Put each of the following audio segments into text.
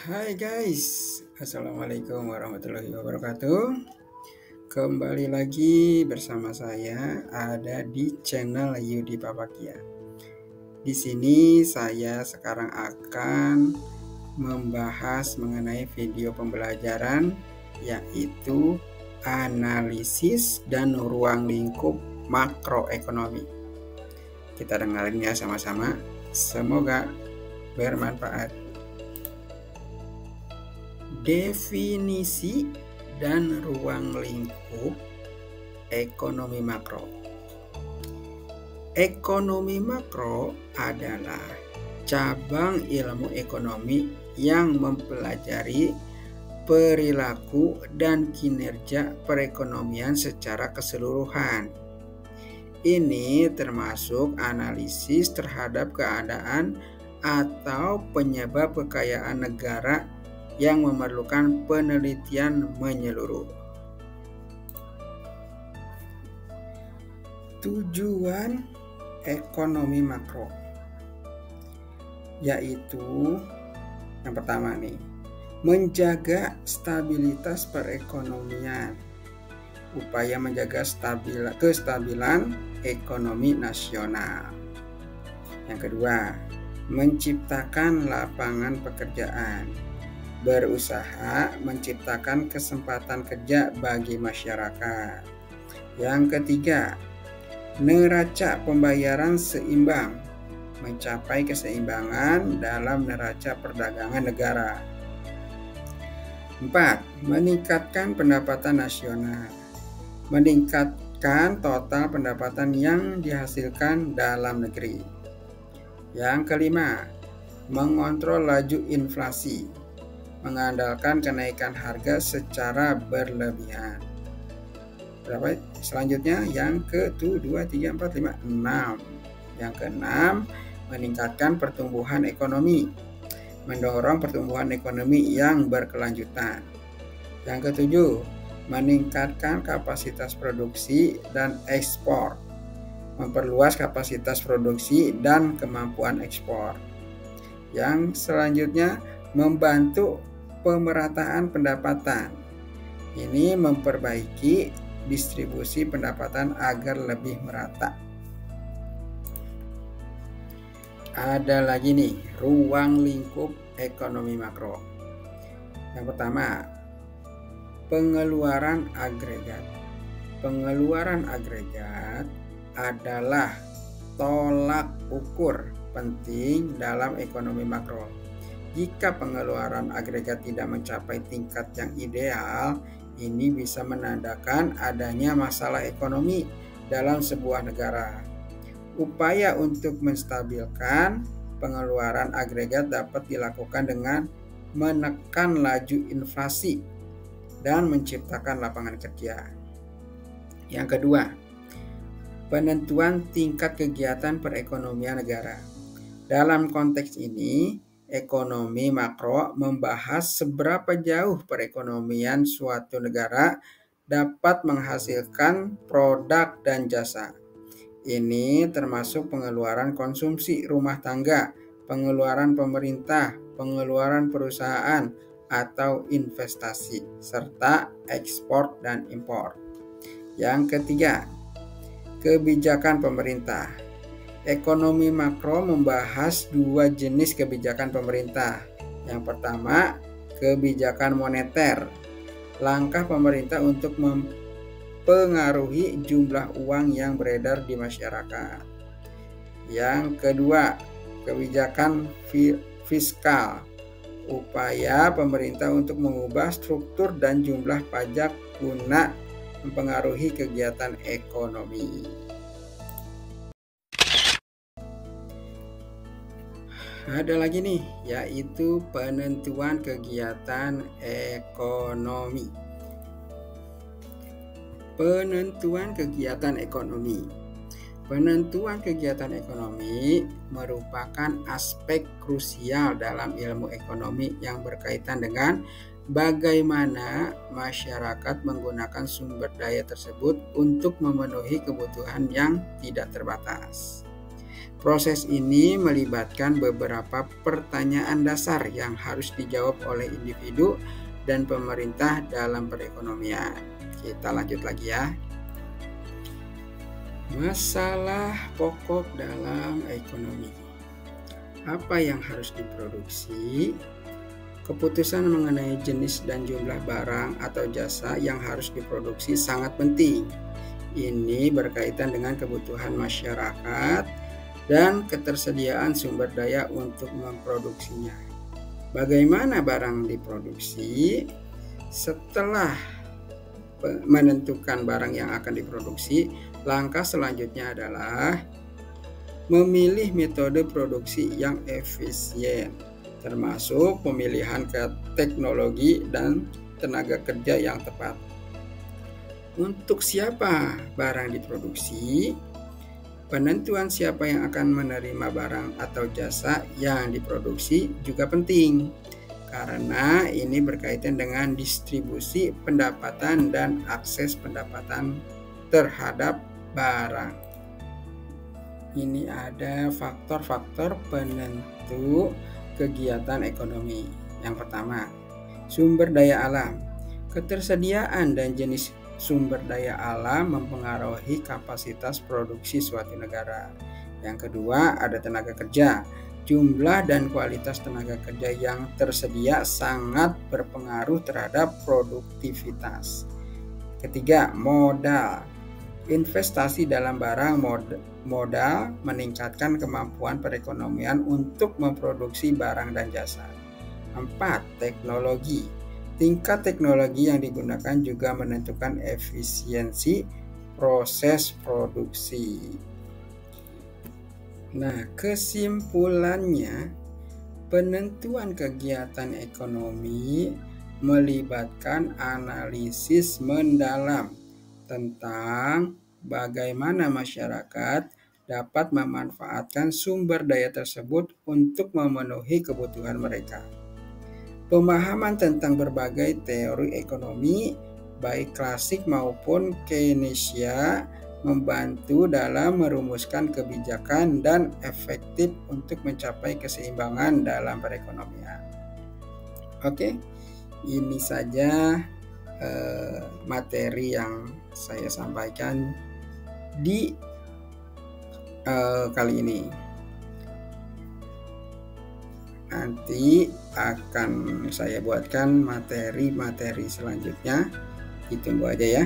Hai guys, Assalamualaikum warahmatullahi wabarakatuh. Kembali lagi bersama saya ada di channel Yudi Papakia. Di sini saya sekarang akan membahas mengenai video pembelajaran yaitu analisis dan ruang lingkup makroekonomi. Kita dengarin ya sama-sama. Semoga bermanfaat. Definisi dan ruang lingkup ekonomi makro. Ekonomi makro adalah cabang ilmu ekonomi yang mempelajari perilaku dan kinerja perekonomian secara keseluruhan. Ini termasuk analisis terhadap keadaan atau penyebab kekayaan negara yang memerlukan penelitian menyeluruh. Tujuan ekonomi makro yaitu yang pertama nih, menjaga stabilitas perekonomian, upaya menjaga kestabilan ekonomi nasional. Yang kedua, menciptakan lapangan pekerjaan, berusaha menciptakan kesempatan kerja bagi masyarakat. Yang ketiga, neraca pembayaran seimbang, mencapai keseimbangan dalam neraca perdagangan negara. 4. Meningkatkan pendapatan nasional, meningkatkan total pendapatan yang dihasilkan dalam negeri. Yang kelima, mengontrol laju inflasi, mengandalkan kenaikan harga secara berlebihan. Berapa? Selanjutnya yang ke-1, 2, 3, 4, 5, 6. Yang ke-6, meningkatkan pertumbuhan ekonomi, mendorong pertumbuhan ekonomi yang berkelanjutan. Yang ke-7, meningkatkan kapasitas produksi dan ekspor, memperluas kapasitas produksi dan kemampuan ekspor. Yang selanjutnya, membantu pemerataan pendapatan. Ini memperbaiki distribusi pendapatan agar lebih merata. Ada lagi nih, ruang lingkup ekonomi makro. Yang pertama, pengeluaran agregat. Pengeluaran agregat adalah tolak ukur penting dalam ekonomi makro. Jika pengeluaran agregat tidak mencapai tingkat yang ideal, ini bisa menandakan adanya masalah ekonomi dalam sebuah negara. Upaya untuk menstabilkan pengeluaran agregat dapat dilakukan dengan menekan laju inflasi dan menciptakan lapangan kerja. Yang kedua, penentuan tingkat kegiatan perekonomian negara. Dalam konteks ini, ekonomi makro membahas seberapa jauh perekonomian suatu negara dapat menghasilkan produk dan jasa. Ini termasuk pengeluaran konsumsi rumah tangga, pengeluaran pemerintah, pengeluaran perusahaan atau investasi, serta ekspor dan impor. Yang ketiga, kebijakan pemerintah. Ekonomi makro membahas dua jenis kebijakan pemerintah. Yang pertama, kebijakan moneter, langkah pemerintah untuk mempengaruhi jumlah uang yang beredar di masyarakat. Yang kedua, kebijakan fiskal, upaya pemerintah untuk mengubah struktur dan jumlah pajak guna mempengaruhi kegiatan ekonomi. Ada lagi nih, yaitu penentuan kegiatan ekonomi. Penentuan kegiatan ekonomi. Penentuan kegiatan ekonomi merupakan aspek krusial dalam ilmu ekonomi yang berkaitan dengan bagaimana masyarakat menggunakan sumber daya tersebut untuk memenuhi kebutuhan yang tidak terbatas. Proses ini melibatkan beberapa pertanyaan dasar yang harus dijawab oleh individu dan pemerintah dalam perekonomian. Kita lanjut lagi ya. Masalah pokok dalam ekonomi. Apa yang harus diproduksi? Keputusan mengenai jenis dan jumlah barang atau jasa yang harus diproduksi sangat penting. Ini berkaitan dengan kebutuhan masyarakat dan ketersediaan sumber daya untuk memproduksinya. Bagaimana barang diproduksi? Setelah menentukan barang yang akan diproduksi, langkah selanjutnya adalah memilih metode produksi yang efisien, termasuk pemilihan teknologi dan tenaga kerja yang tepat. Untuk siapa barang diproduksi? Penentuan siapa yang akan menerima barang atau jasa yang diproduksi juga penting, karena ini berkaitan dengan distribusi pendapatan dan akses pendapatan terhadap barang. Ini ada faktor-faktor penentu kegiatan ekonomi. Yang pertama, sumber daya alam. Ketersediaan dan jenis sumber daya alam mempengaruhi kapasitas produksi suatu negara. Yang kedua, ada tenaga kerja. Jumlah dan kualitas tenaga kerja yang tersedia sangat berpengaruh terhadap produktivitas. Ketiga, modal. Investasi dalam barang modal meningkatkan kemampuan perekonomian untuk memproduksi barang dan jasa. 4. Teknologi. Tingkat teknologi yang digunakan juga menentukan efisiensi proses produksi. Nah, kesimpulannya, penentuan kegiatan ekonomi melibatkan analisis mendalam tentang bagaimana masyarakat dapat memanfaatkan sumber daya tersebut untuk memenuhi kebutuhan mereka. Pemahaman tentang berbagai teori ekonomi, baik klasik maupun Keynesian, membantu dalam merumuskan kebijakan dan efektif untuk mencapai keseimbangan dalam perekonomian. Oke, ini saja materi yang saya sampaikan di kali ini. Nanti akan saya buatkan materi-materi selanjutnya. Ditunggu aja ya.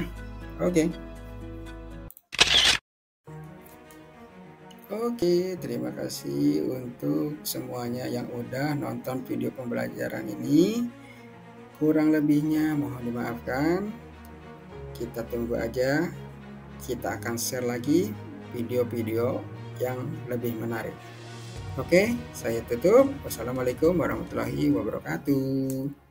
Oke, terima kasih untuk semuanya yang udah nonton video pembelajaran ini. Kurang lebihnya mohon dimaafkan. Kita tunggu aja. Kita akan share lagi video-video yang lebih menarik. Oke, saya tutup. Wassalamualaikum warahmatullahi wabarakatuh.